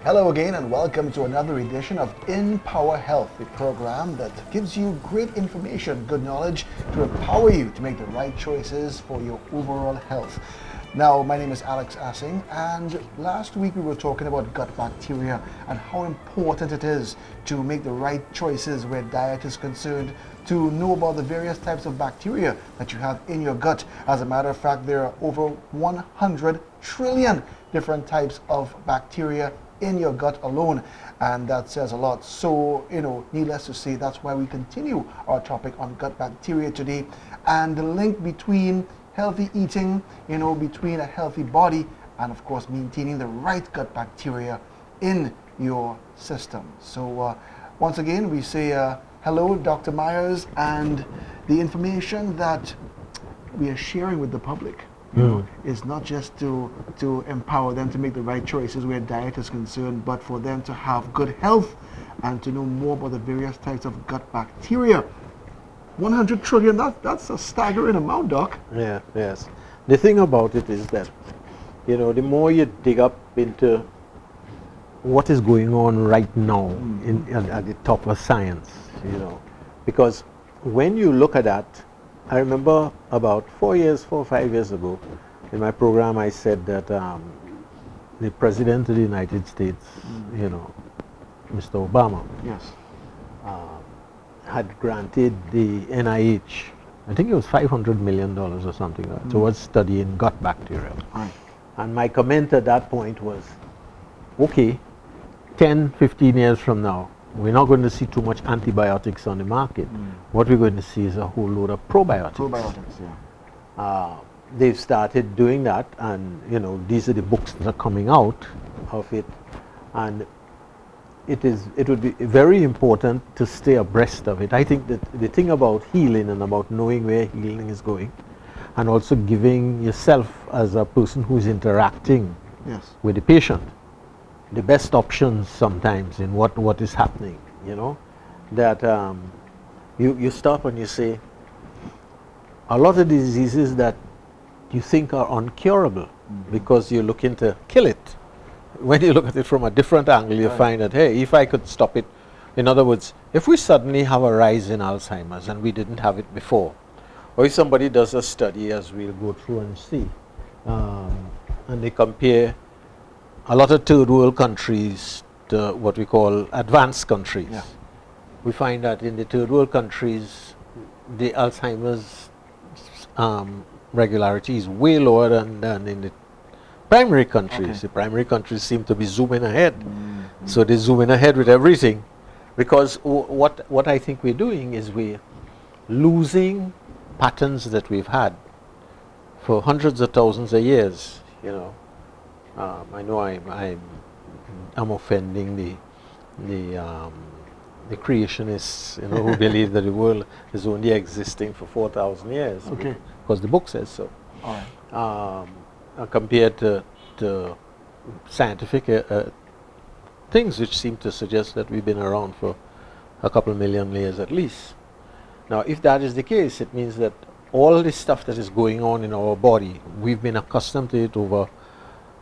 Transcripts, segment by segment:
Hello again and welcome to another edition of In Power Health, the program that gives you great information, good knowledge to empower you to make the right choices for your overall health. Now, my name is Alex Assing, and last week we were talking about gut bacteria and how important it is to make the right choices where diet is concerned, to know about the various types of bacteria that you have in your gut. As a matter of fact, there are over 100 trillion different types of bacteria in your gut alone, and that says a lot. So, needless to say, that's why we continue our topic on gut bacteria today and the link between healthy eating, between a healthy body and of course maintaining the right gut bacteria in your system. So once again we say hello, Dr. Myers, and the information that we are sharing with the public is not just to empower them to make the right choices where diet is concerned, but for them to have good health and to know more about the various types of gut bacteria. 100 trillion, that's a staggering amount, Doc. Yeah, yes. The thing about it is that, the more you dig up into what is going on right now at the top of science, because when you look at that, I remember about 4 or 5 years ago, in my program I said that the President of the United States, Mr. Obama, yes, had granted the NIH, I think it was $500 million or something, towards studying gut bacteria. Right. And my comment at that point was, okay, 10, 15 years from now, we're not going to see too much antibiotics on the market. What we're going to see is a whole load of probiotics. Probiotics, yeah. They've started doing that, and these are the books that are coming out of it, and it would be very important to stay abreast of it. I think that the thing about healing and about knowing where healing is going, and also giving yourself as a person who's interacting with the patient the best options sometimes in what is happening, that you stop and you say, a lot of diseases that you think are uncurable because you're looking to kill it, when you look at it from a different angle, you find that, hey, if I could stop it, in other words, if we suddenly have a rise in Alzheimer's and we didn't have it before, or if somebody does a study, as we'll go through and see, and they compare a lot of third world countries to what we call advanced countries, we find that in the third world countries, the Alzheimer's regularity is way lower than in the primary countries. Okay. The primary countries seem to be zooming ahead. So they're zooming ahead with everything, because what I think we're doing is we're losing patterns that we've had for hundreds of thousands of years. I know I'm offending the creationists, who believe that the world is only existing for 4,000 years, because the book says so. All right. Compared to scientific things which seem to suggest that we've been around for a couple million years at least. Now, if that is the case, it means that all this stuff that is going on in our body, we've been accustomed to it over,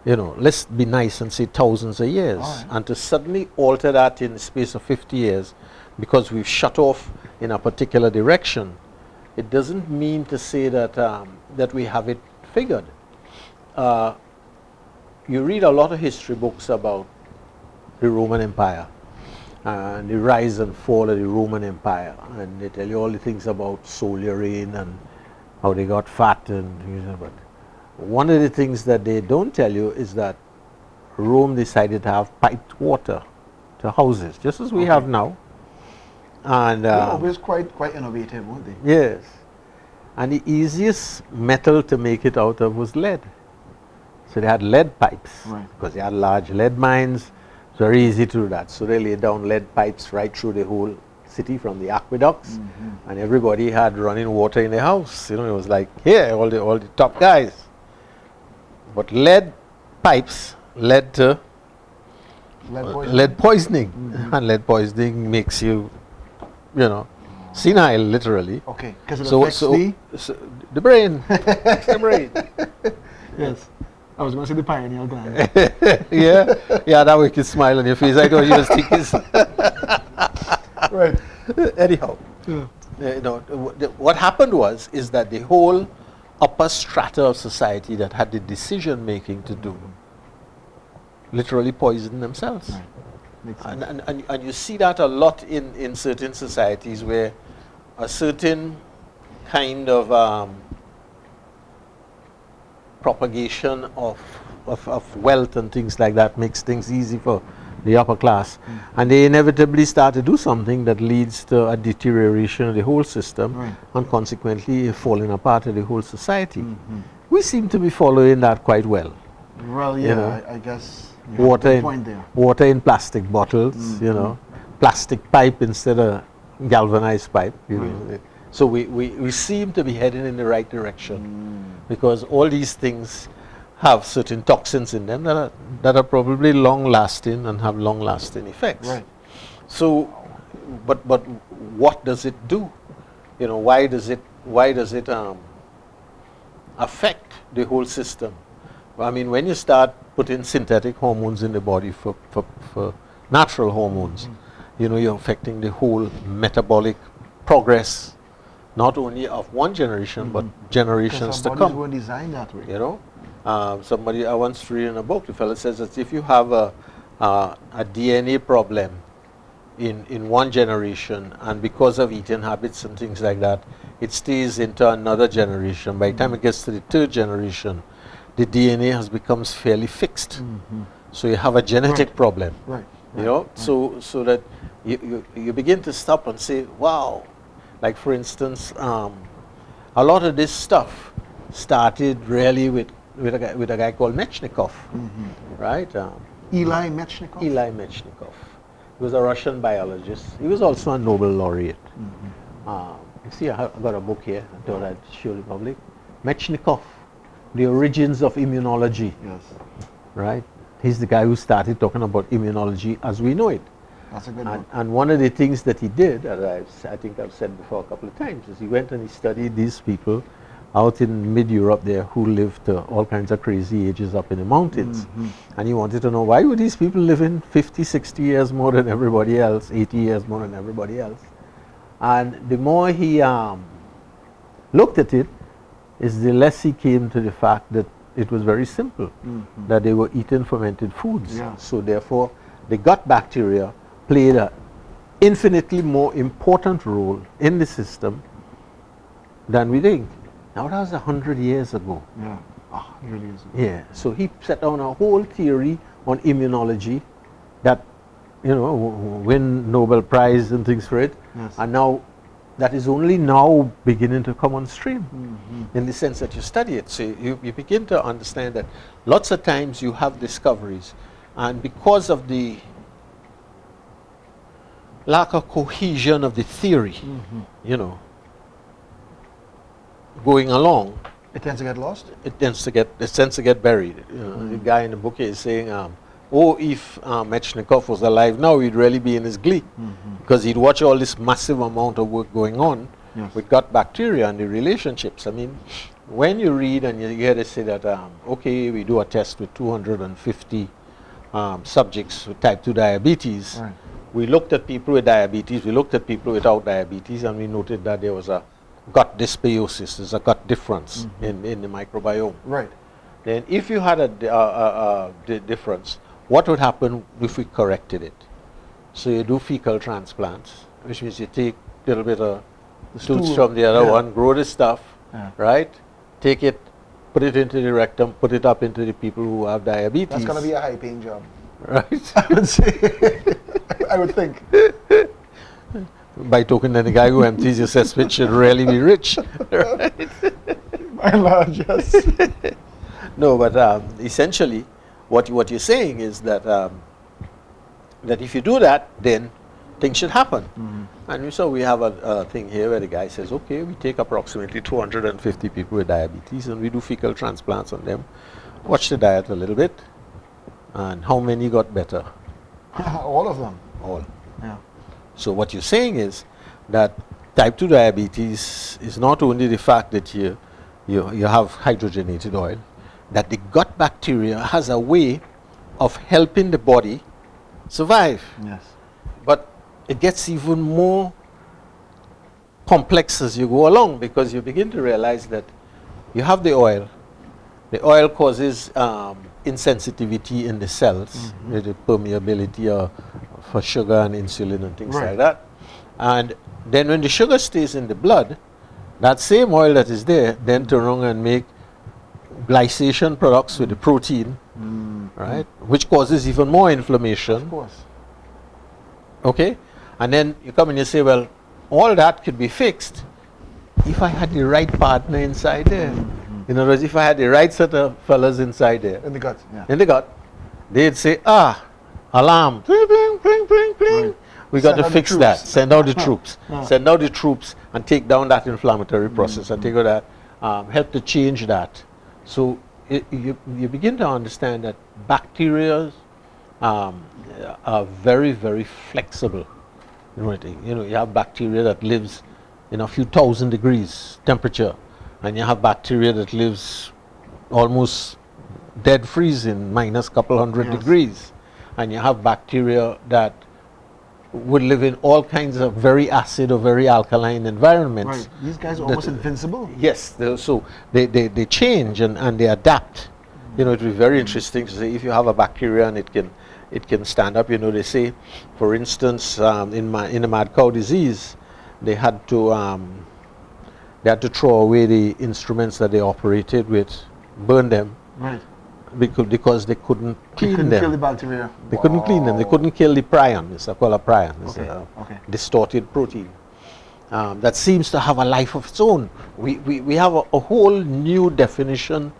let's be nice and say thousands of years. Right. And to suddenly alter that in the space of 50 years because we've shut off in a particular direction, it doesn't mean to say that, that we have it figured. You read a lot of history books about the Roman Empire and the rise and fall of the Roman Empire, and they tell you all the things about solar reign and how they got fat, but one of the things that they don't tell you is that Rome decided to have piped water to houses, just as we have now. And They were always quite innovative, weren't they? yes, and the easiest metal to make it out of was lead. So they had lead pipes, because they had large lead mines. It's very easy to do that. So they laid down lead pipes right through the whole city from the aqueducts, and everybody had running water in their house. It was like, here, all the top guys. But lead pipes led to lead poisoning, and lead poisoning makes you, senile, literally. Okay, because it affects the brain. It's the brain. Yes. I was going to say the pineal gland. Yeah, that way you can smile on your face. I thought you was thinking. Right. Anyhow, Yeah. what happened is that the whole upper strata of society that had the decision making to do literally poisoned themselves. Right. Makes sense. And you see that a lot in certain societies where a certain kind of propagation of wealth and things like that makes things easy for the upper class. And they inevitably start to do something that leads to a deterioration of the whole system, Right. and consequently a falling apart of the whole society. We seem to be following that quite well. Well, You yeah, know, I guess you have a Water good in, point there. water in plastic bottles, plastic pipe instead of galvanized pipe. Right. So we seem to be heading in the right direction because all these things have certain toxins in them that are probably long lasting and have long lasting effects. Right. So, but what does it do? Why does it affect the whole system? I mean, when you start putting synthetic hormones in the body for natural hormones, you're affecting the whole metabolic progress, not only of one generation, but generations Because to our bodies come. were designed that way. Somebody I once read in a book, the fellow says that if you have a DNA problem in one generation, and because of eating habits and things like that, it stays into another generation. By the time it gets to the third generation, the DNA has becomes fairly fixed. So you have a genetic problem. Right. So that you begin to stop and say, wow, like for instance, a lot of this stuff started really with a guy called Mechnikov, right? Eli Mechnikov. Eli Mechnikov. He was a Russian biologist. He was also a Nobel laureate. You see, I got a book here. I thought I'd show the public. Mechnikov, The Origins of Immunology. Yes. Right? He's the guy who started talking about immunology as we know it. That's a good book. And one of the things that he did, as I think I've said before a couple of times, is he went and he studied these people out in mid-Europe there who lived all kinds of crazy ages up in the mountains. And he wanted to know, why were these people living 50, 60 years more than everybody else, 80 years more than everybody else? And the more he looked at it, is the less he came to the fact that it was very simple, that they were eating fermented foods. Yeah. So therefore, the gut bacteria played an infinitely more important role in the system than we think. Now that was 100 years ago. Yeah. It really is. Yeah. So he set down a whole theory on immunology that, win Nobel Prize and things for it. Yes. And now that is only now beginning to come on stream in the sense that you study it. So you begin to understand that lots of times you have discoveries, and because of the lack of cohesion of the theory, going along, It tends to get lost. it tends to get buried. The guy in the book is saying, if Mechnikov was alive now, he'd really be in his glee, because he'd watch all this massive amount of work going on with gut bacteria and the relationships. I mean, when you read and you hear they say that, we do a test with 250 subjects with type 2 diabetes. Right. We looked at people with diabetes, we looked at people without diabetes, and we noted that there was a gut dysbiosis, there's a gut difference in the microbiome. Right. Then if you had a difference, what would happen if we corrected it? So you do fecal transplants, which means you take a little bit of tooth stool, from the other one, grow the stuff, Yeah. right? Take it, put it into the rectum, put it up into the people who have diabetes. That's going to be a high-paying job. right. I would say. I would think. By token, then the guy who empties your cesspit should really be rich. Right? By and large, yes. No, but essentially, what you're saying is that that if you do that, then things should happen. And so we have a thing here where the guy says, okay, we take approximately 250 people with diabetes and we do fecal transplants on them, watch the diet a little bit, and how many got better? All of them. All. Yeah. So what you're saying is that type 2 diabetes is not only the fact that you have hydrogenated oil, that the gut bacteria has a way of helping the body survive. Yes. But it gets even more complex as you go along, because you begin to realize that you have the oil. The oil causes insensitivity in the cells, with the permeability for sugar and insulin and things like that. And then when the sugar stays in the blood, that same oil that is there then turn around and make glycation products with the protein, right, which causes even more inflammation. Of course. Okay? And then you come and you say, well, all that could be fixed if I had the right partner inside there. In other words, if I had the right set of fellas inside there, In the gut, yeah. in the gut, they'd say, alarm, pling, pling, pling, pling, pling. We got Send to out the fix that. troops. Send out the troops. Send out the troops and take down that inflammatory process and take out that, help to change that. So you begin to understand that bacteria are very, very flexible. You have bacteria that lives in a few thousand degrees temperature, and you have bacteria that lives almost dead freezing, minus couple hundred degrees, and you have bacteria that would live in all kinds of very acid or very alkaline environments. Right. These guys are almost invincible. Yes, so they change and they adapt. It would be very interesting to say if you have a bacteria and it can stand up. They say, for instance, in the mad cow disease, they had to throw away the instruments that they operated with, burn them, Right. because they couldn't clean Couldn't them. kill the bacteria. They couldn't clean them. They couldn't kill the prion. It's called a prion. It's Okay, a okay. distorted protein that seems to have a life of its own. We have a whole new definition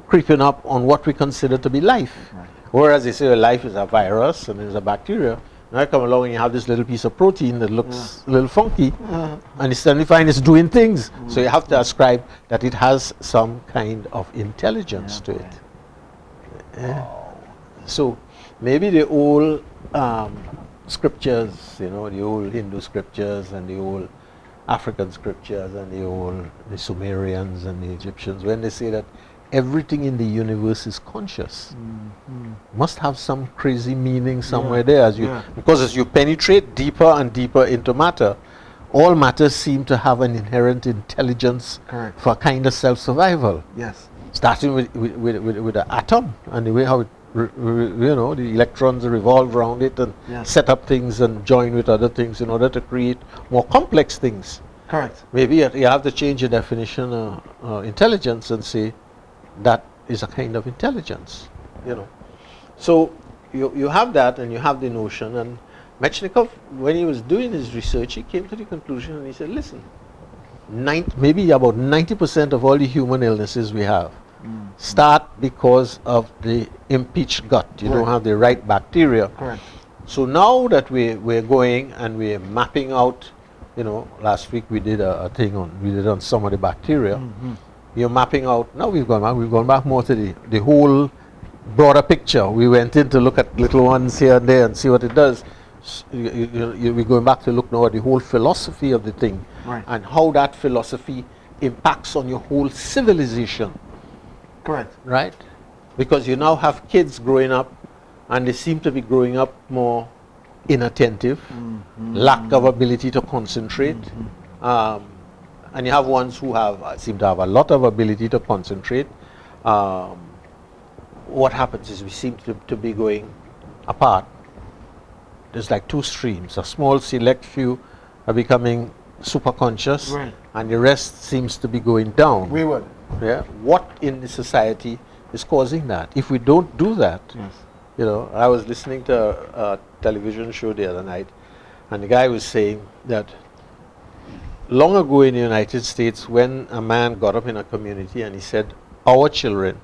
creeping up on what we consider to be life. Right. Whereas they say life is a virus and is a bacteria. Now I come along and you have this little piece of protein that looks a little funky, and you suddenly find it's doing things. So you have to ascribe that it has some kind of intelligence to it. So maybe the old scriptures, the old Hindu scriptures and the old African scriptures and the Sumerians and the Egyptians, when they say that everything in the universe is conscious, must have some crazy meaning somewhere there. Because as you penetrate deeper and deeper into matter, all matter seem to have an inherent intelligence. Correct. For a kind of self-survival. Yes. Starting with the atom and the way how it, the electrons revolve around it and set up things and join with other things in order to create more complex things. Correct. Maybe you have to change your definition of intelligence and say that is a kind of intelligence. So you have that, and you have the notion. And Mechnikov, when he was doing his research, he came to the conclusion and he said, listen, maybe about 90% of all the human illnesses we have start because of the impeached gut. You don't have the right bacteria. Correct. So now that we're going and we're mapping out, last week we did a thing on some of the bacteria. You're mapping out. Now we've gone back more to the whole broader picture. We went in to look at little ones here and there and see what it does. We're going back to look now at the whole philosophy of the thing, and how that philosophy impacts on your whole civilization. Correct. Right? Because you now have kids growing up, and they seem to be growing up more inattentive, lack of ability to concentrate. And you have ones who seem to have a lot of ability to concentrate. What happens is we seem to be going apart. There's like two streams. A small select few are becoming super conscious, and the rest seems to be going down. We would. Yeah. What in the society is causing that? If we don't do that, I was listening to a television show the other night, and the guy was saying that long ago in the United States, when a man got up in a community and he said, our children,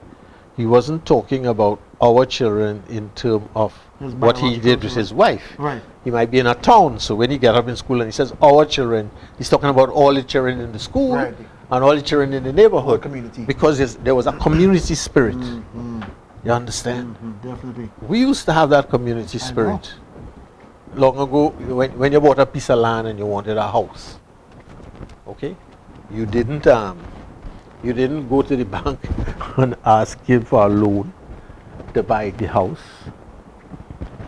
he wasn't talking about our children in terms of what he did with his wife. Right. He might be in a town, so when he get up in school and he says our children, he's talking about all the children in the school and all the children in the neighborhood. Community. Because there was a community spirit. You understand? Definitely. We used to have that community spirit. Long ago, when you bought a piece of land and you wanted a house, okay, you didn't go to the bank and ask him for a loan to buy the house,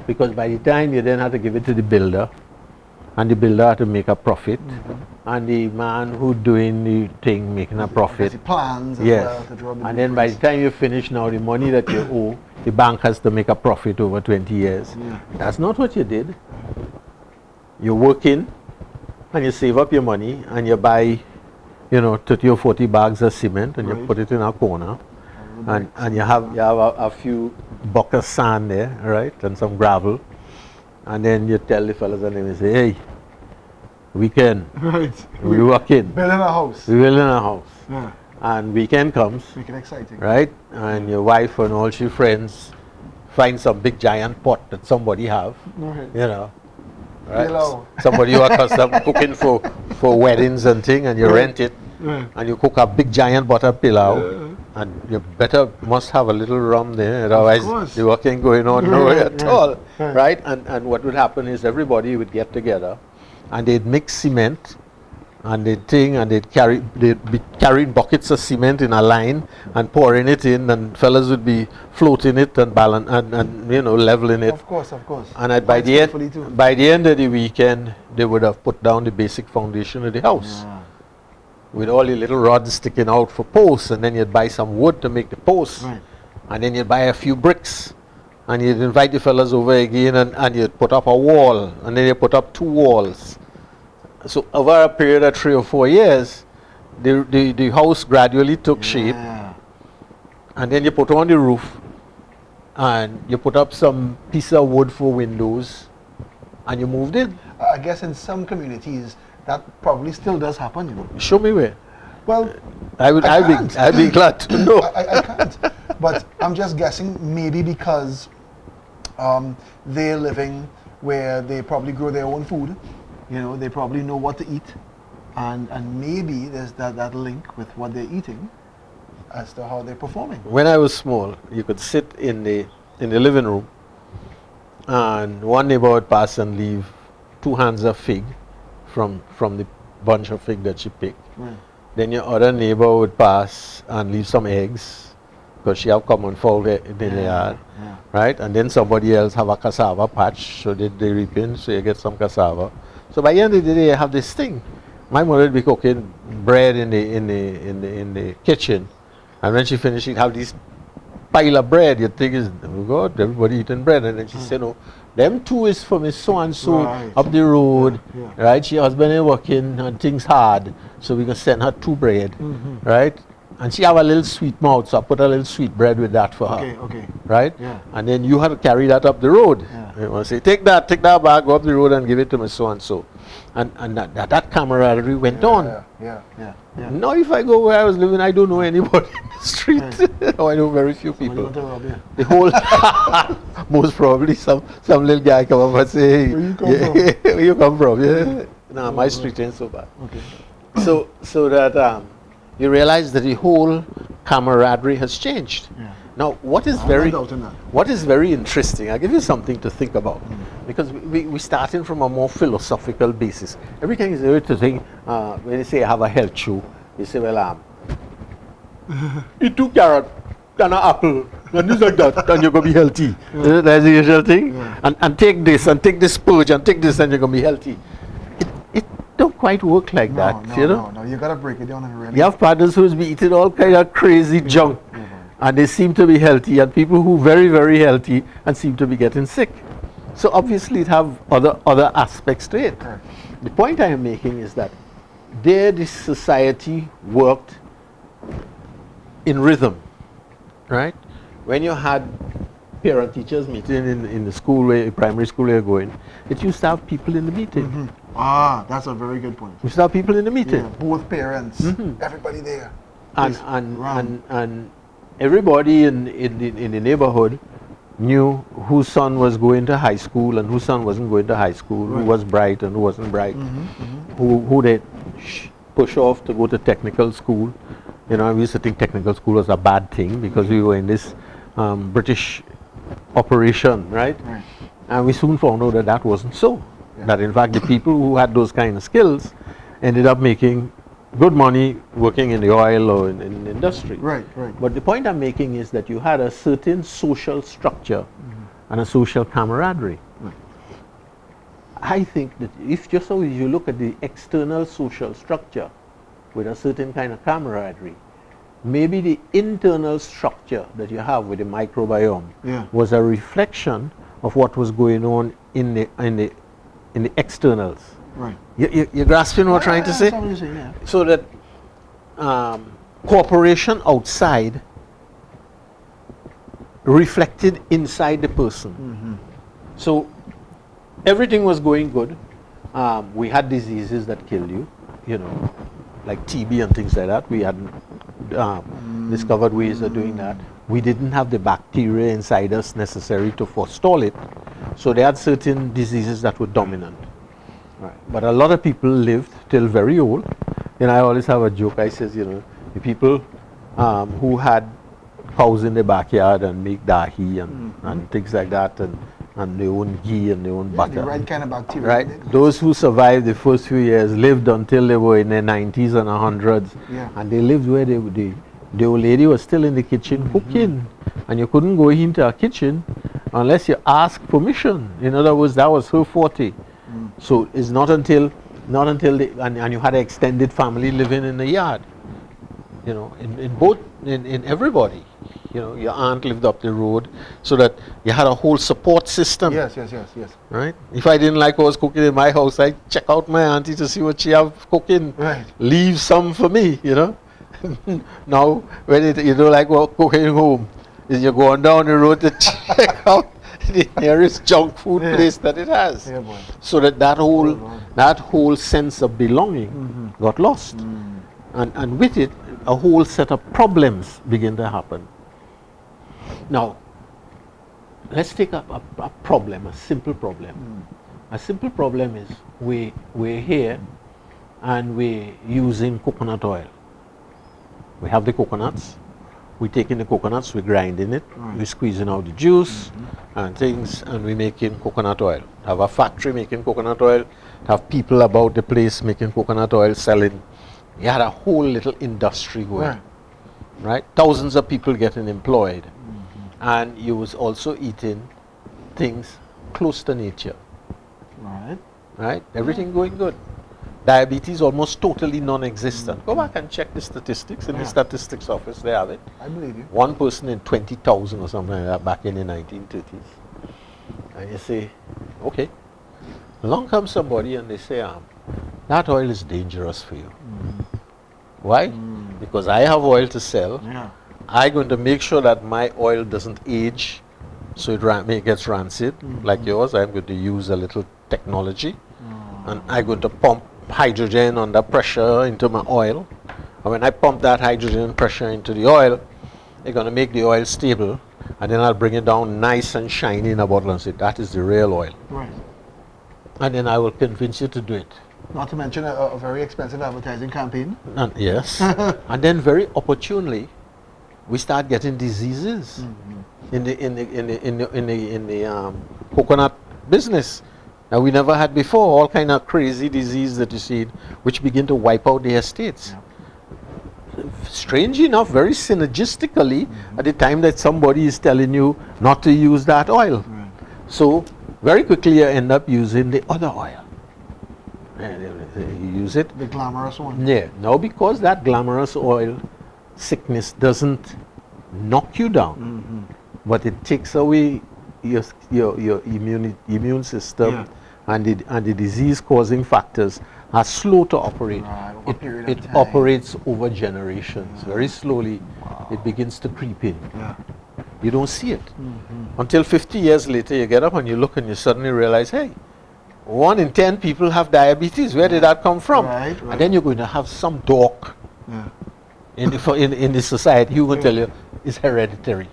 because by the time you then had to give it to the builder, and the builder had to make a profit, and the man who doing the thing making a profit. The plans as Yes. well to draw the And then by the blueprints. time you finish now, the money that you owe, the bank has to make a profit over 20 years. Yeah. That's not what you did. You work in and you save up your money and you buy, 30 or 40 bags of cement and you Right. put it in a corner. And you have a few buckets of sand there, right, and some gravel. And then you tell the fellas and they say, hey, weekend, Right. we walk in, Building a house. we will in a house. Yeah. And weekend comes, Make it exciting. right? And your wife and all your friends find some big giant pot that somebody have, Right. right? Pillow. Somebody who are accustomed cooking for weddings and thing, and you rent it, Yeah. and you cook a big giant butter pillow, and you must have a little rum there, otherwise course. the work ain't going on nowhere at Right, all, right. right? And what would happen is everybody would get together, and they'd mix cement, and they'd be carrying buckets of cement in a line and pouring it in, and fellas would be floating it and balance and leveling it. Of course. And by the Skillfully too. end of the weekend, they would have put down the basic foundation of the house Yeah. with all the little rods sticking out for posts, and then you'd buy some wood to make the posts, Right. and then you'd buy a few bricks, and you'd invite the fellas over again, and you'd put up a wall, and then you put up 2 walls. So over a period of 3 or 4 years, the house gradually took shape, Yeah. and then you put on the roof, and you put up some piece of wood for windows, and you moved in. I guess in some communities that probably still does happen. Show me where. Well, I'd can't. be glad to know. I can't. But I'm just guessing maybe because they're living where they probably grow their own food. They probably know what to eat. And maybe there's that link with what they're eating as to how they're performing. When I was small, you could sit in the living room, and one neighbor would pass and leave 2 hands of fig from the bunch of fig that she picked. Right. Then your other neighbor would pass and leave some eggs, because she have common fowl in the yard, Yeah. right? And then somebody else have a cassava patch, so they reap in, so you get some cassava. So by the end of the day, you have this thing. My mother would be cooking bread in the kitchen, and when she finished, she'd have this pile of bread. You think is, oh God, everybody eating bread, and then she said, no, them 2 is for Miss so and so Right. up the road, Yeah. right? She husband is working and things hard, so we can send her 2 bread, right? And she have a little sweet mouth, so I put a little sweet bread with that for her, Okay. right? Yeah. And then you have to carry that up the road. Yeah. You want to say, take that bag, go up the road and give it to Miss so and so, and that camaraderie went on. Yeah. Now, if I go where I was living, I don't know anybody in the street. Oh, I know very few Somebody people. want to rob you. The whole, most probably some little guy come up and say, hey, Where you come from? where you come from? Yeah. No, my street ain't so bad. Okay. So that you realize that the whole camaraderie has changed. Yeah. Now, what is I'm very not doubting that. what is very interesting, I'll give you something to think about, because we starting from a more philosophical basis. Every time you say to think, when you say I have a health show, you say, well, eat 2 carrots and an apple, and things like that, and you're going to be healthy. That's the usual thing. Yeah. And take this, and take this purge, and take this, and you're going to be healthy. It don't quite work like that, you know? No. You gotta break it down and really. You have partners who's be eating all kind of crazy junk, and they seem to be healthy, and people who very, very healthy and seem to be getting sick. So obviously it have other aspects to it. Correct. The point I am making is that this society worked in rhythm, right? When you had parent-teachers meeting in the school, primary school where you're going, it used to have people in the meeting. That's a very good point. You used to have people in the meeting. Yeah, both parents, everybody there. And, Yes, and, round. and everybody in the neighborhood knew whose son was going to high school and whose son wasn't going to high school, who Right. was bright and who wasn't bright, who they push off to go to technical school. You know, we used to think technical school was a bad thing because we were in this British operation, right? Right. And we soon found out that that wasn't so. Yeah. That in fact the people who had those kind of skills ended up making good money working in the oil or in industry. Right, right. But the point I'm making is that you had a certain social structure and a social camaraderie. Right. I think that if just so you look at the external social structure with a certain kind of camaraderie, maybe the internal structure that you have with the microbiome Yeah. was a reflection of what was going on in the externals. Right. You're grasping what I'm trying to say? That's what you're saying, yeah. So that cooperation outside reflected inside the person. So everything was going good. We had diseases that killed you, you know, like TB and things like that. We hadn't discovered ways of doing that. We didn't have the bacteria inside us necessary to forestall it. So they had certain diseases that were dominant. Right. But a lot of people lived till very old. You know, I always have a joke. I says, you know, the people who had cows in the backyard and make dahi and things like that, and their own ghee and their own butter. The right kind of bacteria. Right. Those who survived the first few years lived until they were in their 90s and 100s. Yeah. And they lived where the old lady was still in the kitchen cooking. And you couldn't go into a kitchen unless you asked permission. In other words, that was her forte. So it's not until and you had an extended family living in the yard. You know, in everybody. You know, your aunt lived up the road, so that you had a whole support system. Yes. Right? If I didn't like what was cooking in my house, I'd check out my auntie to see what she have cooking. Right. Leave some for me, you know. Now, when you don't like what cooking home, is you're going down the road to check out the nearest junk food place that it has. Yeah, boy. So that whole sense of belonging got lost. And with it, a whole set of problems begin to happen. Now, let's take up a problem, a simple problem. A simple problem is we're here and we're using coconut oil. We have the coconuts. We're taking the coconuts, we're grinding it, we're squeezing out the juice and things, and we're making coconut oil. Have a factory making coconut oil, have people about the place making coconut oil, selling. You had a whole little industry going, right? Thousands of people getting employed. And you was also eating things close to nature. Right? Everything going good. Diabetes almost totally non-existent. Go back and check the statistics in the statistics office, they have it. I believe you. One person in 20,000 or something like that back in the 1930s. And you say, okay. Along comes somebody and they say, that oil is dangerous for you. Why? Because I have oil to sell. I'm going to make sure that my oil doesn't age so it gets rancid like yours. I'm going to use a little technology and I'm going to pump hydrogen under pressure into my oil. And when I pump that hydrogen pressure into the oil, they're going to make the oil stable, and then I'll bring it down nice and shiny in a bottle and say, that is the real oil. Right. And then I will convince you to do it. Not to mention a very expensive advertising campaign. And yes. And then very opportunely, we start getting diseases in the coconut business that we never had before. All kind of crazy disease that you see, which begin to wipe out the estates. Strange enough, very synergistically, at the time that somebody is telling you not to use that oil. So very quickly you end up using the other oil. You use it. The glamorous one. Yeah. Now because that glamorous oil sickness doesn't knock you down, but it takes away your immune system, and the disease causing factors are slow to operate. It operates over generations. Very slowly it begins to creep in. You don't see it until 50 years later. You get up and you look and you suddenly realize, hey, 1 in 10 people have diabetes. Where did that come from? And then you're going to have some dork in the society who will tell you it's hereditary.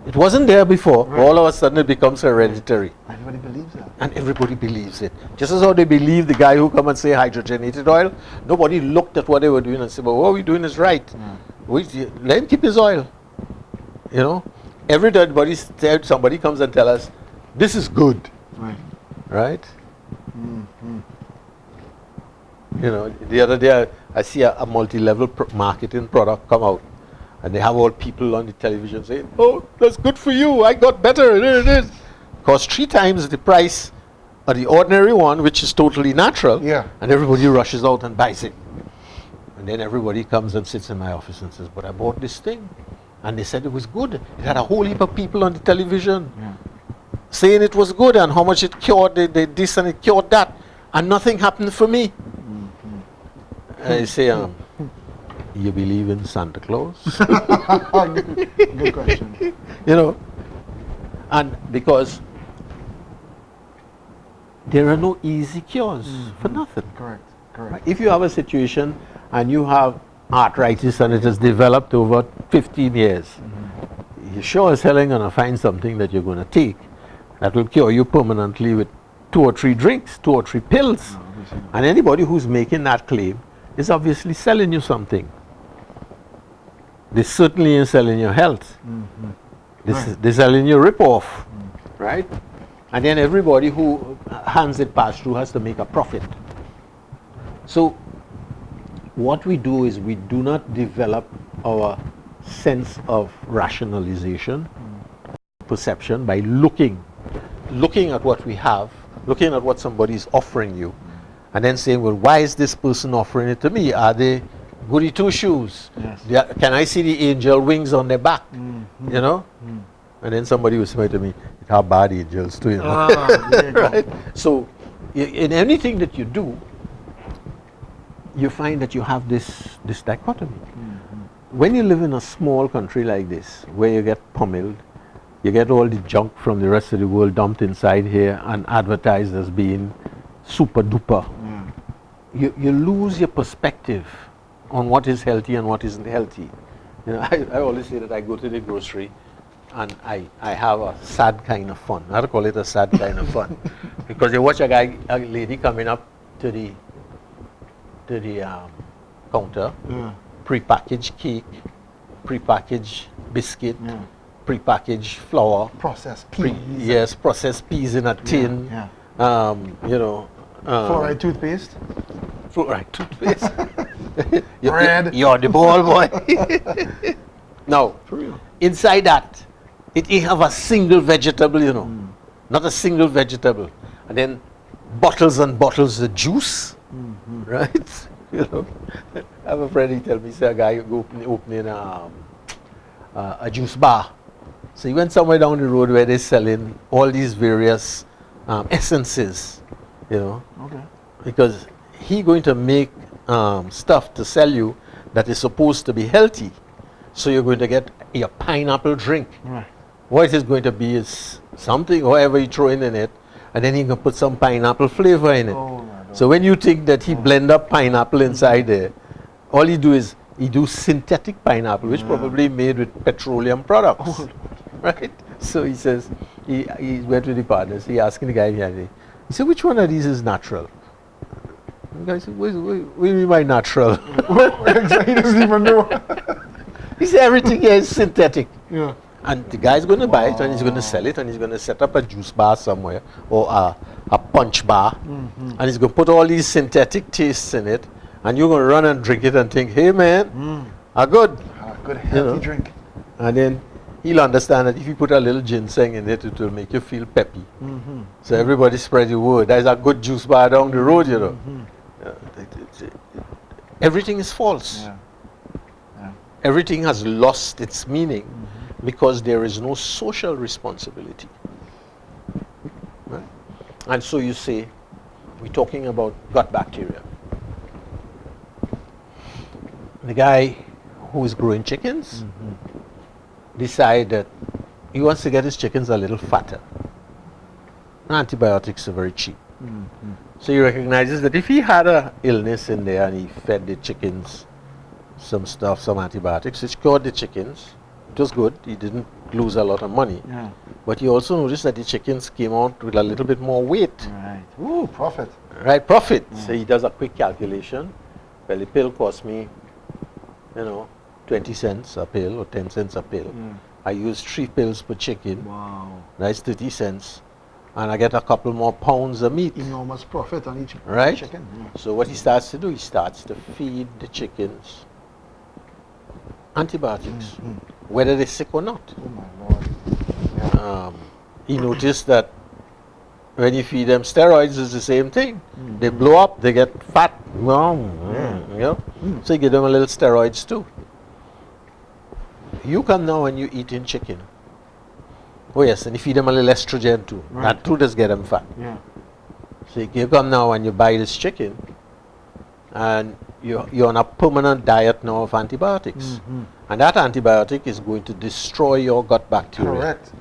It wasn't there before. All of a sudden it becomes hereditary. Everybody believes that. And everybody believes it. Just as how they believe the guy who come and say hydrogenated oil, nobody looked at what they were doing and said, well, what we're doing is right. Let him keep his oil. You know, somebody comes and tell us, this is good. Right? You know, the other day I see a multi-level marketing product come out, and they have all people on the television saying, "Oh, that's good for you. I got better. There it is." Costs 3 times the price of the ordinary one, which is totally natural. Yeah. And everybody rushes out and buys it. And then everybody comes and sits in my office and says, "But I bought this thing, and they said it was good. It had a whole heap of people on the television saying it was good and how much it cured this and it cured that, and nothing happened for me." And I say, "You believe in Santa Claus?" Good question. You know, and because there are no easy cures for nothing. Correct. Right? Correct. If you have a situation and you have arthritis and it has developed over 15 years, you're sure as hell ain't gonna find something that you're gonna take that will cure you permanently with 2 or 3 drinks, 2 or 3 pills. No, obviously not. And anybody who's making that claim is obviously selling you something. They certainly ain't selling you health. They're selling you rip-off, right? And then everybody who hands it pass through has to make a profit. So what we do is we do not develop our sense of rationalization, perception by looking at what we have, looking at what somebody is offering you, and then saying, "Well, why is this person offering it to me? Are they goody two shoes? Yes. Can I see the angel wings on their back?" You know? And then somebody will say to me, "It have bad angels too, you know." There you go. Right? So in anything that you do, you find that you have this dichotomy. When you live in a small country like this, where you get pummeled, you get all the junk from the rest of the world dumped inside here and advertised as being super duper, you lose your perspective on what is healthy and what isn't healthy. You know, I always say that I go to the grocery and I have a sad kind of fun. I call it a sad kind of fun because you watch a lady coming up to the counter, pre-packaged cake, pre-packaged biscuit, pre-packaged flour, Processed peas. yes, processed peas in a tin, you know, Fluoride toothpaste. fluoride toothpaste. Bread. You're the ball boy. Now, For real. inside that, it ain't have a single vegetable, you know, not a single vegetable, and then bottles and bottles of juice, right? You know, I have a friend, he tell me, say a guy opening a juice bar. So he went somewhere down the road where they're selling all these various essences, you know, Okay. because he going to make stuff to sell you that is supposed to be healthy. So you're going to get your pineapple drink. Right. What it is going to be is something, however you throw in it, and then you can put some pineapple flavor in it. Oh my God. So when you think that he blend up pineapple inside there, all he do is he do synthetic pineapple, which probably made with petroleum products, right? So he says, he went to the partners, he asking the guy behind me, he said, "Which one of these is natural?" The guy said, what do you mean by natural?" He doesn't even know. He said, "Everything here is synthetic." Yeah. And the guy's going to buy it and he's going to sell it and he's going to set up a juice bar somewhere or a punch bar and he's going to put all these synthetic tastes in it and you're going to run and drink it and think, "Hey man, are good." Good healthy know. drink. And then he'll understand that if you put a little ginseng in it, it will make you feel peppy. So everybody spread the word. There's a good juice bar down the road, you know. Everything is false. Yeah. Yeah. Everything has lost its meaning because there is no social responsibility. Right? And so you say, we're talking about gut bacteria. The guy who is growing chickens decided that he wants to get his chickens a little fatter. Antibiotics are very cheap. So he recognizes that if he had an illness in there and he fed the chickens some stuff, some antibiotics, which cured the chickens, it was good. He didn't lose a lot of money. Yeah. But he also noticed that the chickens came out with a little bit more weight. Right. Ooh, profit. Right, profit. So he does a quick calculation. Well, the pill cost me, 20 cents a pill or 10 cents a pill. I use 3 pills per chicken. Wow. That's 30 cents. and I get a couple more pounds of meat. Enormous profit on each Right? chicken. Yeah. So what he starts to do, he starts to feed the chickens antibiotics, whether they're sick or not. Oh my Lord. Yeah. He noticed that when you feed them steroids, it's the same thing. They blow up, they get fat. You know? So you give them a little steroids too. You come now and you eating chicken. Oh yes, and you feed them a little estrogen too. Right. That too does get them fat. Yeah. So you come now and you buy this chicken, and you're on a permanent diet now of antibiotics. And that antibiotic is going to destroy your gut bacteria. Correct.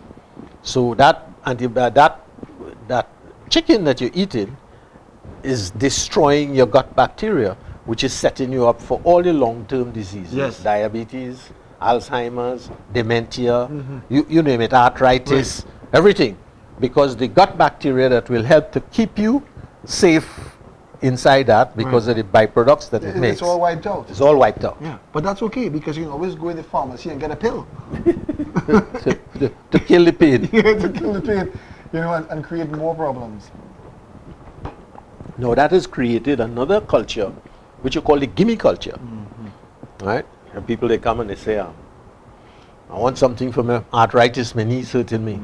So that that chicken that you're eating is destroying your gut bacteria, which is setting you up for all the long-term diseases. Yes. Diabetes, Alzheimer's, dementia, you name it, arthritis, everything. Because the gut bacteria that will help to keep you safe inside that, because of the byproducts that it makes. It's all wiped out. It's all wiped out. Yeah, but that's okay because you can always go in the pharmacy and get a pill to kill the pain. to kill the pain, you know, and create more problems. No, that has created another culture, which you call the gimme culture. Right? And people, they come and they say, I want something for my arthritis, my knees hurting me.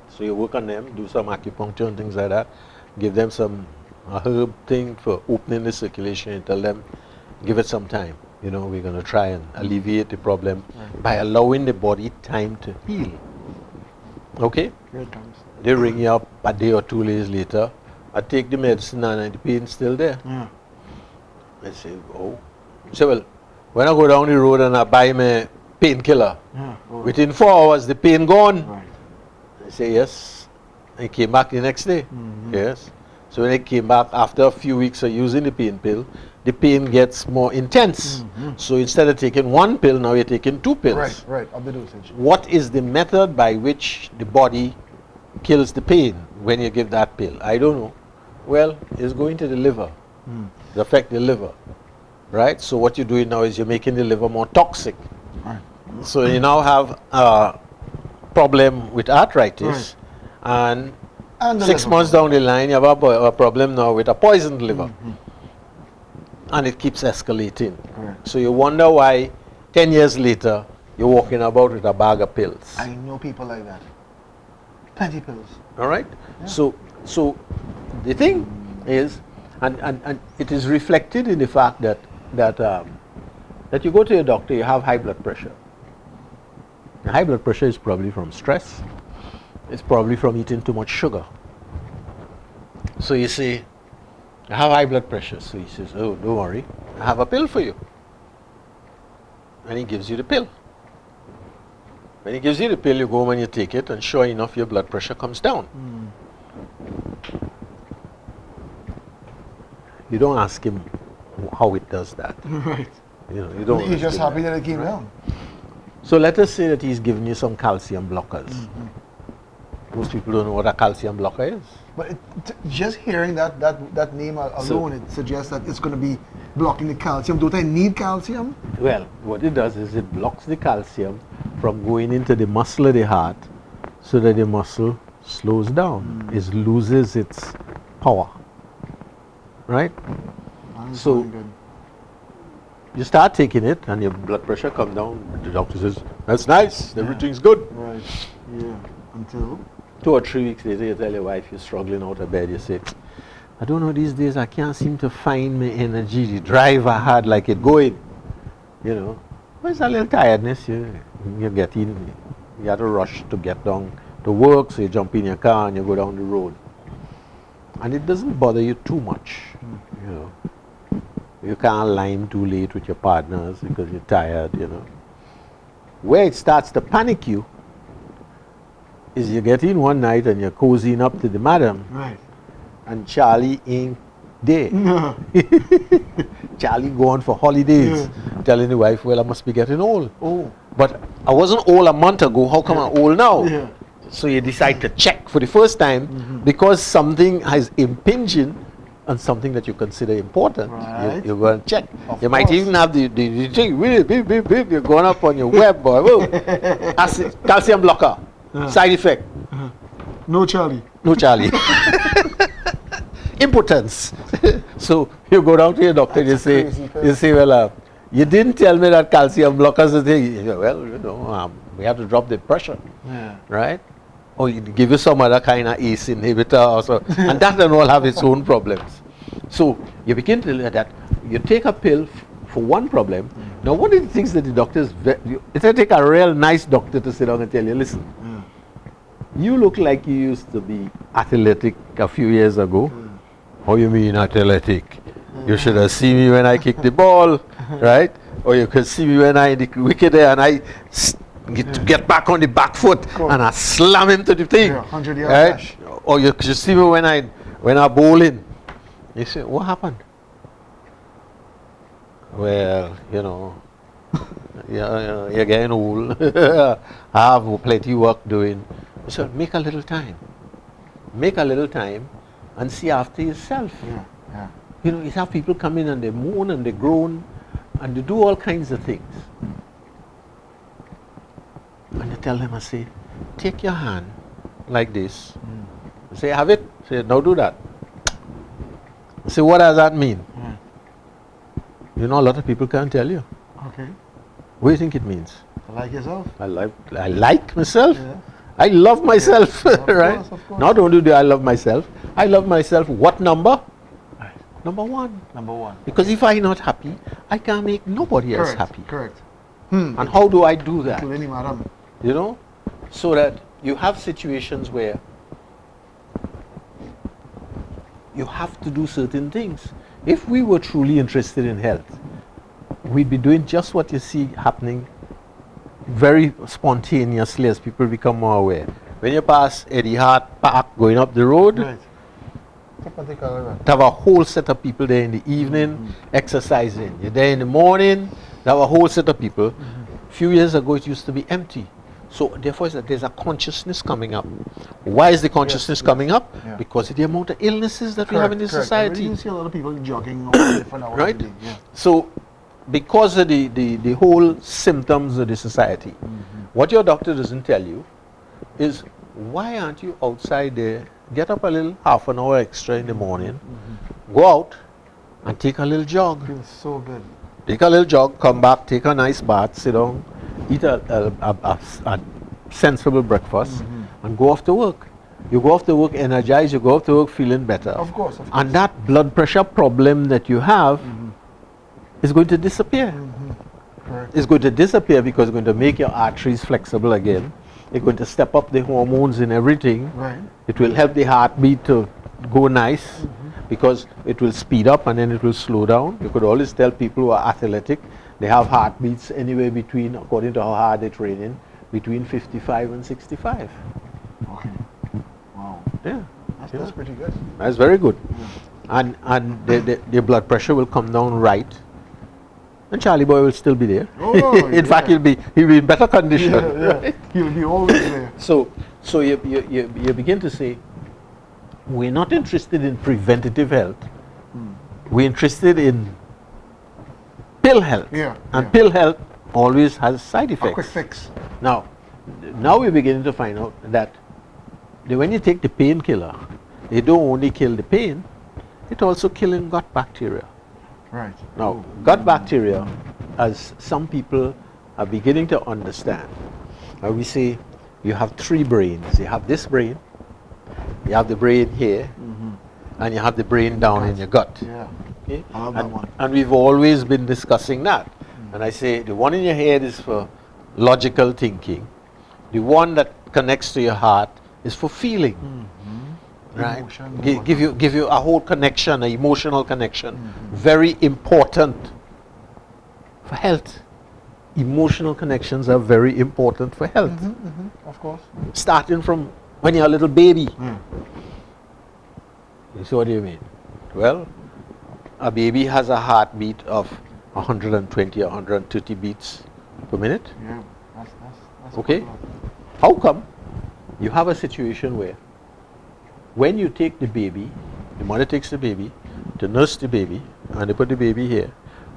So you work on them, do some acupuncture and things like that, give them some a herb thing for opening the circulation, and tell them, give it some time. You know, we're going to try and alleviate the problem by allowing the body time to heal. Okay? Here it comes. They ring you up a day or 2 days later. I take the medicine and the pain's still there. Yeah. I say, oh. I say, well, when I go down the road and I buy my painkiller, within 4 hours the pain gone. Right. I say, yes. I came back the next day. Yes. So when I came back after a few weeks of using the pain pill, the pain gets more intense. So instead of taking 1 pill, now you're taking 2 pills. Right, right, of the dosage. What is the method by which the body kills the pain when you give that pill? I don't know. Well, it's going to the liver. It affects the liver. Right? So what you're doing now is you're making the liver more toxic. Right. So you now have a problem with arthritis, and And the 6 liver. months down the line, you have a problem now with a poisoned liver. And it keeps escalating. Correct. So you wonder why 10 years later, you're walking about with a bag of pills. I know people like that. Plenty pills. All right? So the thing is, and it is reflected in the fact that you go to your doctor, you have high blood pressure. The high blood pressure is probably from stress. It's probably from eating too much sugar. So you say, I have high blood pressure. So he says, oh, don't worry, I have a pill for you. And he gives you the pill. When he gives you the pill, you go home and you take it, and sure enough, your blood pressure comes down. You don't ask him how it does that. Right. You know, you don't. He's just ask him happy that it came down. So let us say that he's giving you some calcium blockers. Most people don't know what a calcium blocker is. But just hearing that name alone, it suggests that it's going to be blocking the calcium. Don't I need calcium? Well, what it does is it blocks the calcium from going into the muscle of the heart, so that the muscle slows down. It loses its power. Right? That's So- very good. You start taking it and your blood pressure comes down. The doctor says, that's nice, everything's good. Right. Yeah. Until 2 or 3 weeks later, you tell your wife you're struggling out of bed. You say, I don't know, these days I can't seem to find my energy, the drive I had, like it going. You know, there's a little tiredness. You get in, you have to rush to get down to work, so you jump in your car and you go down the road. And it doesn't bother you too much. You know, you can't line too late with your partners because you're tired. You know, where it starts to panic you is you get in one night and you're cozying up to the madam, right. and Charlie ain't there. Yeah. Charlie gone for holidays, telling the wife, well, I must be getting old. Oh. But I wasn't old a month ago, how come I'm old now? Yeah. So you decide to check for the first time because something is impinging on something that you consider important. Right. You go and check. Of You might course. even have the thing, you're going up on your web, boy. Whoa. Calcium blocker, side effect. No Charlie. No Charlie. Impotence. So you go down to your doctor and you say, well, you didn't tell me that calcium blockers the thing. You go, well, we have to drop the pressure, right? Or you give you some other kind of ACE inhibitor or so, and that and all have its own problems. So you begin to look at that. You take a pill for one problem. Now, one of the things that the doctors, it's going to take a real nice doctor to sit down and tell you, listen, you look like you used to be athletic a few years ago. How you mean athletic? You should have seen me when I kicked the ball, right? Or you could see me when I in the wicket there and I get back on the back foot and I slam him to the thing. 100-yard right? dash. Or you could see me when I bowling. You say, what happened? Well, you're getting old. I have plenty of work doing. So make a little time. Make a little time and see after yourself. You have people come in and they moan and they groan and they do all kinds of things. And I tell them, I say, take your hand like this. I say, have it? I say, now do that. I say, what does that mean? A lot of people can't tell you. Okay. What do you think it means? To like yourself. I like myself. Yeah. I love myself, Of right? course, of course. Not only do I love myself, I love myself. What number? Right. Number one. Number one. Because if I'm not happy, I can't make nobody else happy. Correct. And how do I do that? Including madam. So that you have situations where you have to do certain things. If we were truly interested in health, we'd be doing just what you see happening very spontaneously as people become more aware. When you pass Eddie Hart Park going up the road, Right. to have a whole set of people there in the evening exercising. You're there in the morning, to have a whole set of people. A few years ago it used to be empty. So therefore there's a consciousness coming up. Why is the consciousness coming up? Yeah. Because of the amount of illnesses that we have in this society. You see a lot of people jogging over for an hour Right? a day. Yeah. So because of the whole symptoms of the society, what your doctor doesn't tell you is, why aren't you outside there? Get up a little, half an hour extra in the morning, go out and take a little jog. Feels so good. Take a little jog, come back, take a nice bath, sit down, eat a sensible breakfast, and go off to work. You go off to work energized, you go off to work feeling better. Of course. And that blood pressure problem that you have is going to disappear. Correct. It's going to disappear because it's going to make your arteries flexible again. It's going to step up the hormones in everything. Right. It will help the heartbeat to go nice because it will speed up and then it will slow down. You could always tell people who are athletic, they have heartbeats anywhere between, according to how hard they're training, between 55 and 65. Okay. Wow. Yeah. That's pretty good. That's very good. And the blood pressure will come down right. And Charlie Boy will still be there. Oh, in fact, he'll be in better condition. Yeah. He'll be always there. So you begin to say, we're not interested in preventative health. We're interested in pill health. Yeah. And pill health always has side A effects. quick fix. Now we're beginning to find out that when you take the painkiller, they don't only kill the pain, it also killing gut bacteria. Right. Now, gut bacteria, as some people are beginning to understand, we say you have three brains. You have this brain, you have the brain here, and you have the brain down in your gut. Yeah. Okay? I love that one. And we've always been discussing that. And I say the one in your head is for logical thinking. The one that connects to your heart is for feeling. Right? Emotion, Give you a whole connection, an emotional connection. Very important for health. Emotional connections are very important for health. Of course. Starting from when you're a little baby. You see what do you mean? Well, a baby has a heartbeat of 120 or 130 beats per minute. Yeah. That's Okay. quite a lot. How come you have a situation where when you take the baby, the mother takes the baby to nurse the baby, and they put the baby here,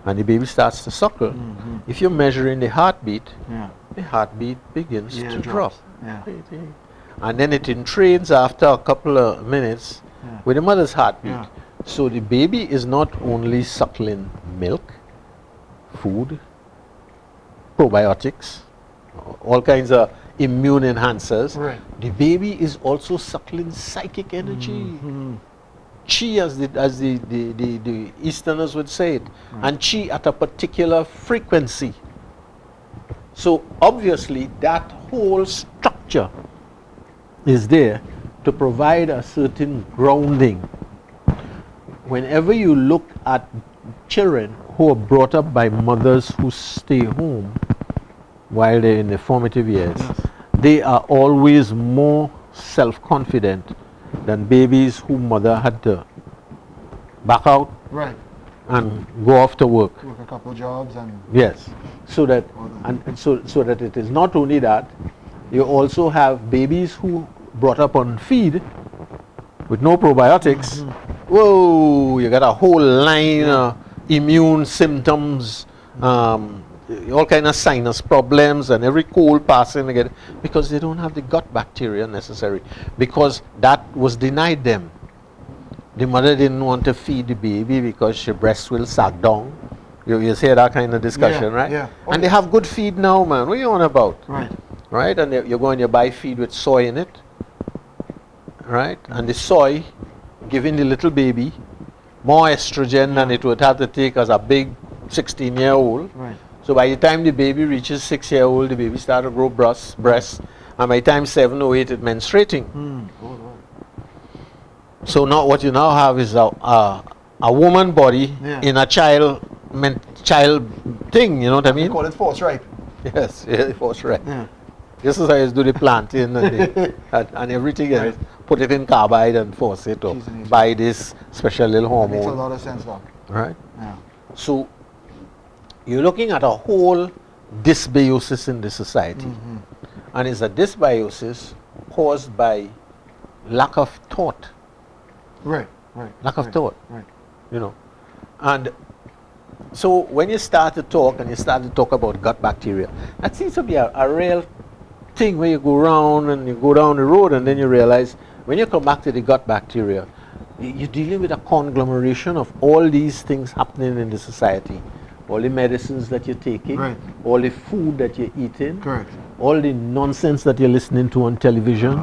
and the baby starts to suckle. If you're measuring the heartbeat, Yeah. the heartbeat begins Yeah, to it drop. drops. Yeah. and then it entrains after a couple of minutes Yeah. with the mother's heartbeat. Yeah. So the baby is not only suckling milk, food, probiotics, all kinds of immune enhancers. Right. The baby is also suckling psychic energy. Chi, as the Easterners would say it, and chi at a particular frequency. So obviously that whole structure is there to provide a certain grounding. Whenever you look at children who are brought up by mothers who stay home while they're in their formative years, they are always more self-confident than babies whose mother had to back out Right. and go off to work. Work a couple jobs and Yes, so that and so that it is not only that, you also have babies who brought up on feed with no probiotics. Whoa, you got a whole line of immune symptoms, all kind of sinus problems, and every cold passing again because they don't have the gut bacteria necessary, because that was denied them. The mother didn't want to feed the baby because your breast will sag down. You hear that kind of discussion, Yeah, right? yeah. Oh, And they have good feed now, man. What are you on about? right. Right? And you go and you buy feed with soy in it, right? And the soy giving the little baby more estrogen than it would have to take as a big 16-year-old. Right. So by the time the baby reaches 6-year-old, the baby starts to grow breasts, and by the time 7 or 8, it's menstruating. So now what you now have is a woman body in a child thing, you know what I They mean? call it force ripe. Yes, yeah, force right. Yeah. This is how you do the planting and everything else. Put it in carbide and force it or Cheese and buy this special little That makes a hormone. lot of sense, Doc. Right? Yeah. So you're looking at a whole dysbiosis in the society. And it's a dysbiosis caused by lack of thought. Right. Right. Lack of right, thought. Right. You know. And so when you start to talk and you start to talk about gut bacteria, that seems to be a real thing where you go around and you go down the road and then you realize when you come back to the gut bacteria, you're dealing with a conglomeration of all these things happening in the society. All the medicines that you're taking, Right. all the food that you're eating, Correct. all the nonsense that you're listening to on television,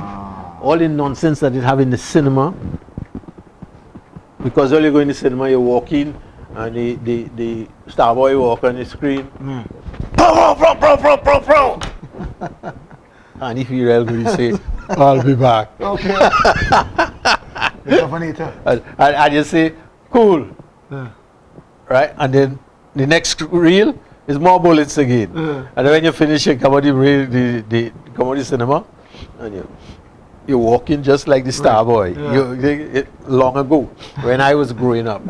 all the nonsense that you have in the cinema. Because when you go in the cinema, you walk in and the star boy walk on the screen. Pro, pro, pro, pro, pro, pro. And if you're real good, you say, I'll be back. Okay. It's a bonita. And you say, cool. Right? And then the next reel is more bullets again. And then when you finish, you come out the cinema and you walk in just like the star boy. Long ago, when I was growing up,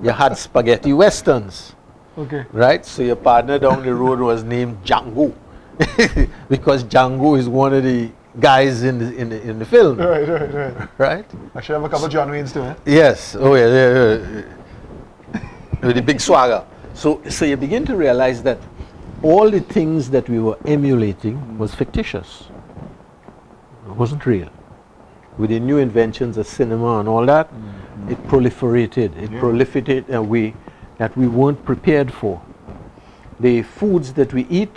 you had spaghetti westerns. Okay. Right? So your partner down the road was named Django. Because Django is one of the guys in the film. Right. Right? I should have a couple John Waynes too, eh? Yes. Oh yeah. With the big swagger. So you begin to realize that all the things that we were emulating was fictitious. It wasn't real. With the new inventions of cinema and all that, it proliferated. It proliferated in a way that we weren't prepared for. The foods that we eat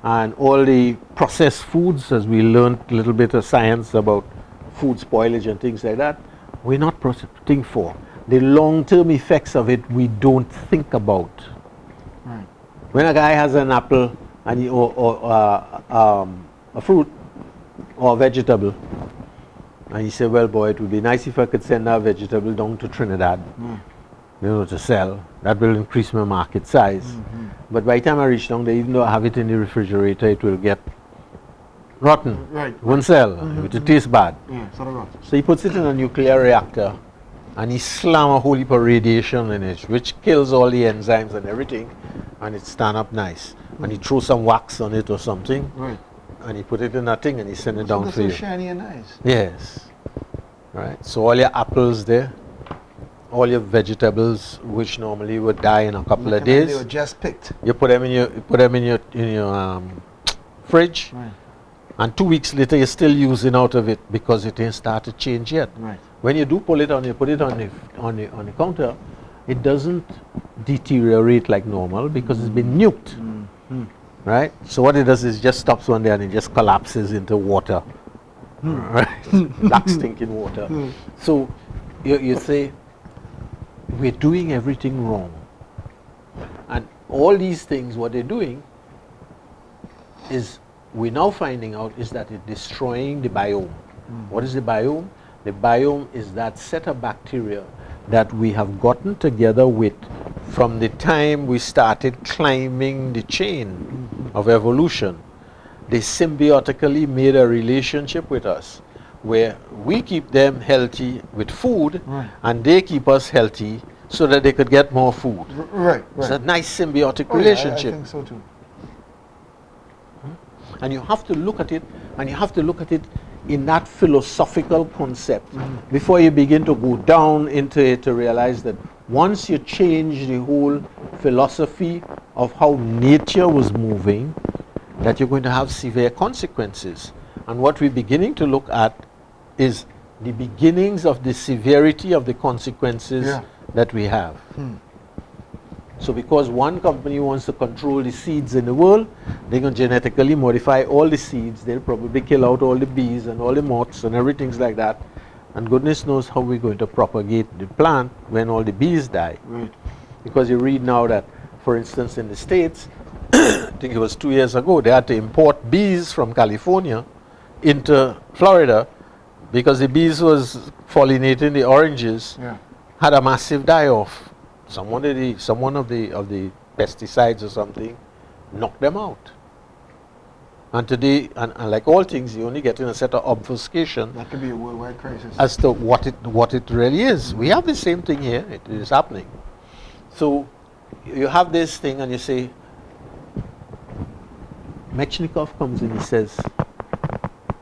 and all the processed foods, as we learned a little bit of science about food spoilage and things like that, we're not protecting for. The long-term effects of it we don't think about. Right. When a guy has an apple and a fruit or a vegetable, and he said, well boy, it would be nice if I could send that vegetable down to Trinidad, to sell. That will increase my market size. But by the time I reach down there, even though I have it in the refrigerator, it will get rotten. Right. It won't sell. It will taste bad. Yeah, sort of right. So he puts it in a nuclear reactor and he slams a whole heap of radiation in it, which kills all the enzymes and everything, and it stand up nice. And he throws some wax on it or something, Right. and he put it in a thing and he send it down This for you. is shiny and nice. Yes. Right. So all your apples there, all your vegetables, which normally would die in a couple of Looking like They days, were just picked. you put them in your fridge, Right. And 2 weeks later, you're still using out of it because it ain't started to change yet. Right. When you do pull it on, you put it on the counter, it doesn't deteriorate like normal because it's been nuked. Right? So what it does is just stops one day and it just collapses into water. Right? Black stinking water. So you say, we're doing everything wrong. And all these things, what they're doing is, we're now finding out is that it's destroying the biome. What is the biome? The biome is that set of bacteria that we have gotten together with from the time we started climbing the chain of evolution. They symbiotically made a relationship with us where we keep them healthy with food, and they keep us healthy so that they could get more food. Right. It's a nice symbiotic Oh, yeah, relationship. I think so too. And you have to look at it, and you have to look at it in that philosophical concept before you begin to go down into it, to realize that once you change the whole philosophy of how nature was moving, that you're going to have severe consequences. And what we're beginning to look at is the beginnings of the severity of the consequences that we have. So because one company wants to control the seeds in the world, they can genetically modify all the seeds. They'll probably kill out all the bees and all the moths and everything like that. And goodness knows how we're going to propagate the plant when all the bees die. Right. Because you read now that, for instance, in the States, I think it was 2 years ago, they had to import bees from California into Florida because the bees was pollinating the oranges, had a massive die-off. One of the pesticides or something knocked them out. And today, and like all things, you only get in a set of obfuscation. That could be a worldwide crisis. As to what it really is. We have the same thing here. It is happening. So you have this thing, and you say, Mechnikov comes in, he says,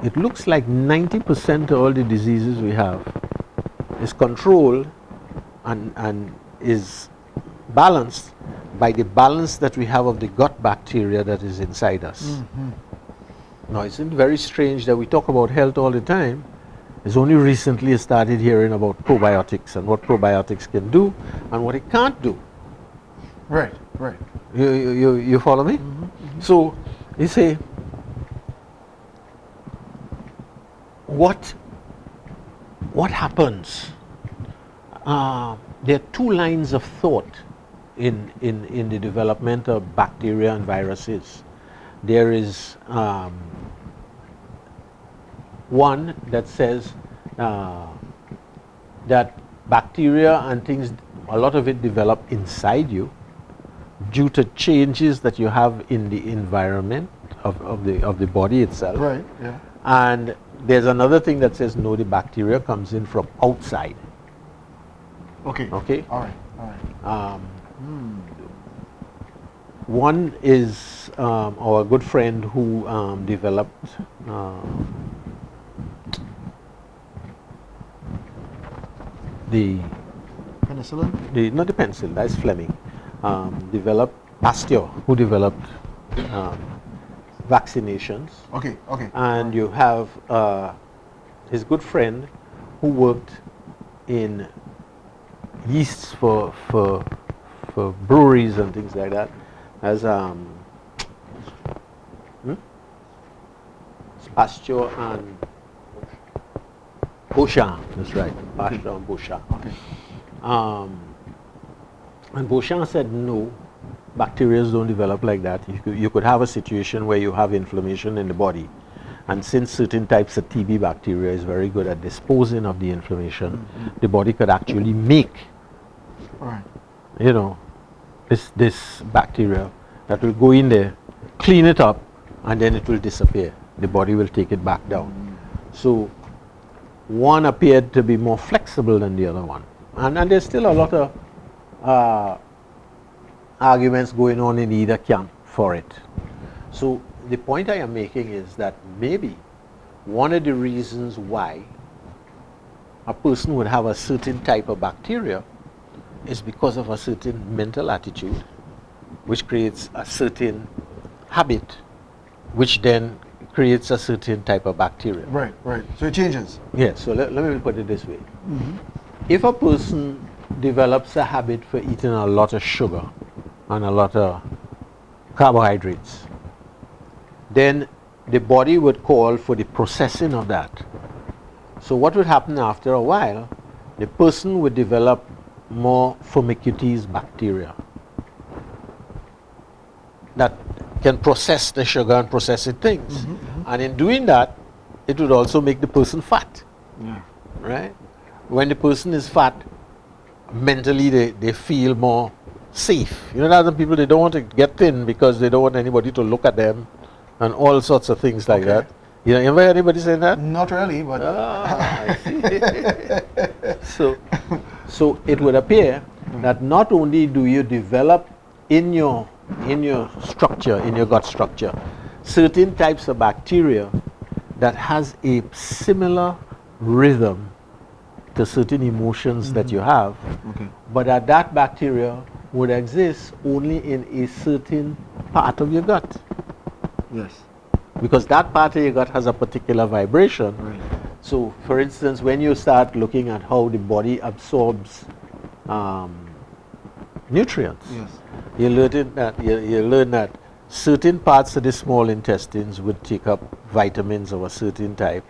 it looks like 90% of all the diseases we have is controlled and is balanced by the balance that we have of the gut bacteria that is inside us. Now, isn't it very strange that we talk about health all the time? It's only recently I started hearing about probiotics and what probiotics can do and what it can't do. Right. You follow me? So you say, what happens? There are two lines of thought in the development of bacteria and viruses. There is one that says that bacteria and things, a lot of it develop inside you due to changes that you have in the environment of the body itself. Right. Yeah. And there's another thing that says no, the bacteria comes in from outside. Okay. Okay. All right. One is our good friend who developed the Penicillin. not the penicillin, that's Fleming. Developed Pasteur, who developed vaccinations. Okay. And you have his good friend who worked in yeasts for breweries and things like that, as Pasteur and Beauchamp. That's right, Pasteur and Beauchamp. Okay. And Beauchamp said no, bacteria don't develop like that. You could have a situation where you have inflammation in the body, and since certain types of TB bacteria is very good at disposing of the inflammation, the body could actually make, this bacteria that will go in there, clean it up, and then it will disappear. The body will take it back down. So one appeared to be more flexible than the other one, and there's still a lot of arguments going on in either camp for it. So the point I am making is that maybe one of the reasons why a person would have a certain type of bacteria is because of a certain mental attitude, which creates a certain habit, which then creates a certain type of bacteria. Right, right. So it changes. Yes, so let me put it this way. If a person develops a habit for eating a lot of sugar and a lot of carbohydrates, then the body would call for the processing of that. So what would happen after a while, the person would develop more Firmicutes bacteria that can process the sugar and processing things. And in doing that, it would also make the person fat, right? When the person is fat, mentally they feel more safe. You know, there are other people, they don't want to get thin because they don't want anybody to look at them and all sorts of things like that. You know, ever heard anybody saying that? Not really, but I see. So it would appear that not only do you develop in your structure, in your gut structure, certain types of bacteria that has a similar rhythm to certain emotions that you have, but that bacteria would exist only in a certain part of your gut. yes. Because that part of your gut has a particular vibration. Right. So, for instance, when you start looking at how the body absorbs nutrients, Yes. you learn that certain parts of the small intestines would take up vitamins of a certain type,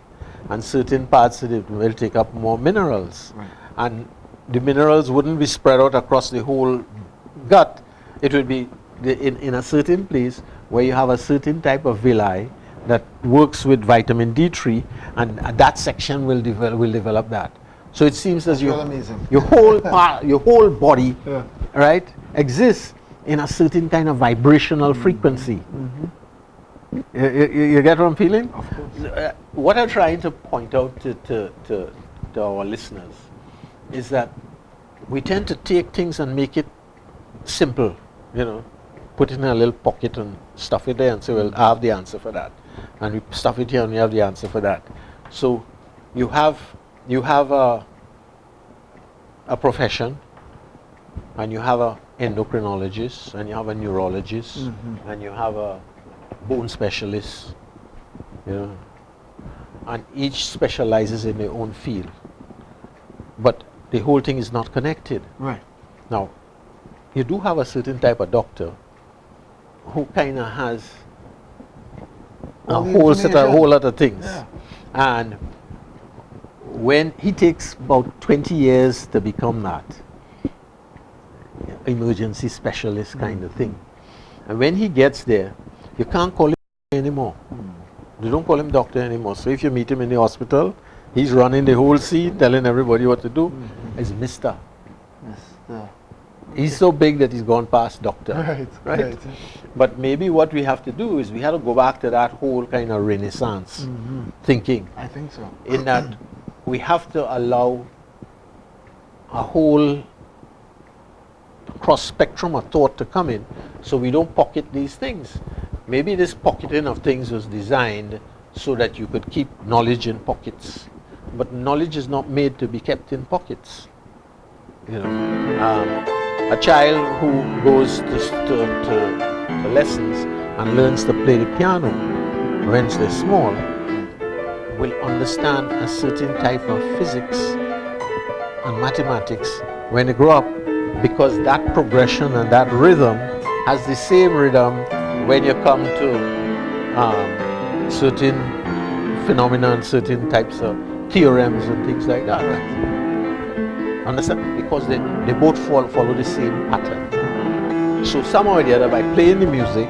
and certain parts of it will take up more minerals. Right. And the minerals wouldn't be spread out across the whole gut. It would be in a certain place where you have a certain type of villi that works with vitamin D3, and that section will develop that. So it seems as That's amazing. your whole part, your whole body, Yeah. right, exists in a certain kind of vibrational frequency. You get what I'm feeling? Of course. What I'm trying to point out to our listeners is that we tend to take things and make it simple, you know, put it in a little pocket and stuff it there and say, well, I have the answer for that. And we stuff it here and we have the answer for that. So you have a profession, and you have an endocrinologist, and you have a neurologist, and you have a bone specialist, you know, and each specializes in their own field. But the whole thing is not connected. Right. Now, you do have a certain type of doctor who kind of has a All the whole information. lot of things. Yeah. And when he takes about 20 years to become that emergency specialist kind of thing, and when he gets there, you can't call him anymore. You don't call him doctor anymore. So if you meet him in the hospital, he's running the whole scene, telling everybody what to do. It's Mister. Yes. He's so big that he's gone past doctor. Right. But maybe what we have to do is we have to go back to that whole kind of Renaissance thinking, I think so. in that we have to allow a whole cross spectrum of thought to come in, so we don't pocket these things. Maybe this pocketing of things was designed so that you could keep knowledge in pockets, but knowledge is not made to be kept in pockets. You know, a child who goes to lessons and learns to play the piano when they're small will understand a certain type of physics and mathematics when they grow up, because that progression and that rhythm has the same rhythm when you come to certain phenomena and certain types of theorems and things like that. Understand? Because they both follow the same pattern. So somehow or the other, by playing the music,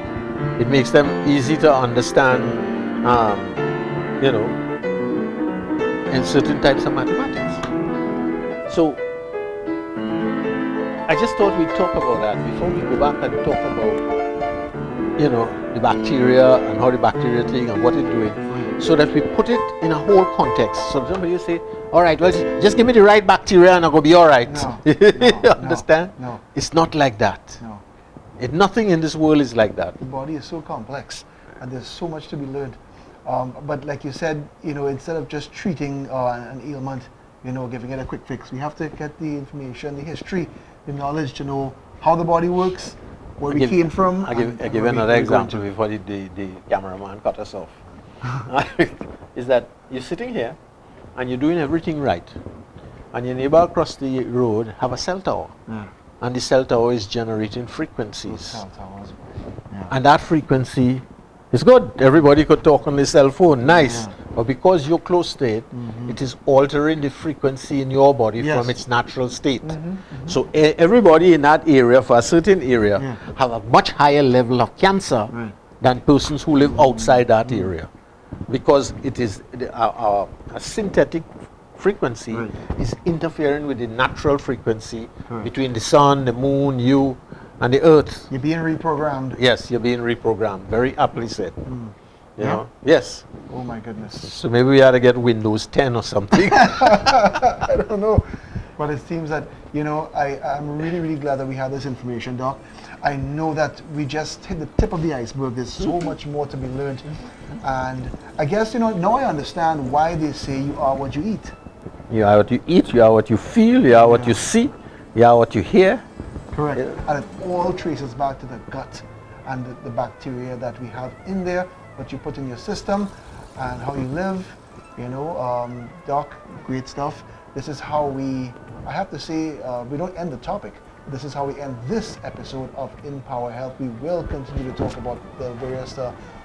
it makes them easy to understand, you know, in certain types of mathematics. So I just thought we'd talk about that before we go back and talk about, you know, the bacteria and how the bacteria thing and what it's doing, so that we put it in a whole context. So somebody will say, all right, well, just give me the right bacteria and I'll go be all right. No, Understand? No. It's not like that. No. Nothing in this world is like that. The body is so complex, and there's so much to be learned. But like you said, you know, instead of just treating an ailment, you know, giving it a quick fix, we have to get the information, the history, the knowledge to know how the body works, where we came from. I'll give and you where another we're going example to. before the cameraman cut us off. is that you're sitting here and you're doing everything right, and your neighbor across the road have a cell tower, and the cell tower is generating frequencies, Cell towers. Yeah. and that frequency is good. Everybody could talk on the cell phone, nice, but because you're close to it, it is altering the frequency in your body Yes. from its natural state. So everybody in that area, for a certain area, have a much higher level of cancer than persons who live outside that area, because it is a synthetic frequency is interfering with the natural frequency between the sun, the moon, you, and the earth. You're being reprogrammed. Yes, you're being reprogrammed. Very aptly said. You Yeah? know? Yes. Oh my goodness. So maybe we ought to get Windows 10 or something. I don't know. But it seems that, you know, I'm really, really glad that we had this information, Doc. I know that we just hit the tip of the iceberg. There's so much more to be learned. And I guess, you know, now I understand why they say you are what you eat. You are what you eat, you are what you feel, you are what you see, you are what you hear. Correct. Yeah. And it all traces back to the gut and the bacteria that we have in there, what you put in your system and how you live. You know, Doc, great stuff. This is how I have to say, we don't end the topic. This is how we end this episode of In Power Health. We will continue to talk about the various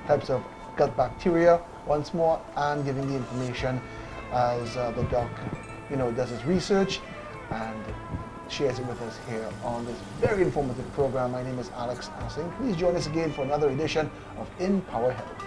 types of gut bacteria once more, and giving the information as the doc, you know, does his research and shares it with us here on this very informative program. My name is Alex Assing. Please join us again for another edition of In Power Health.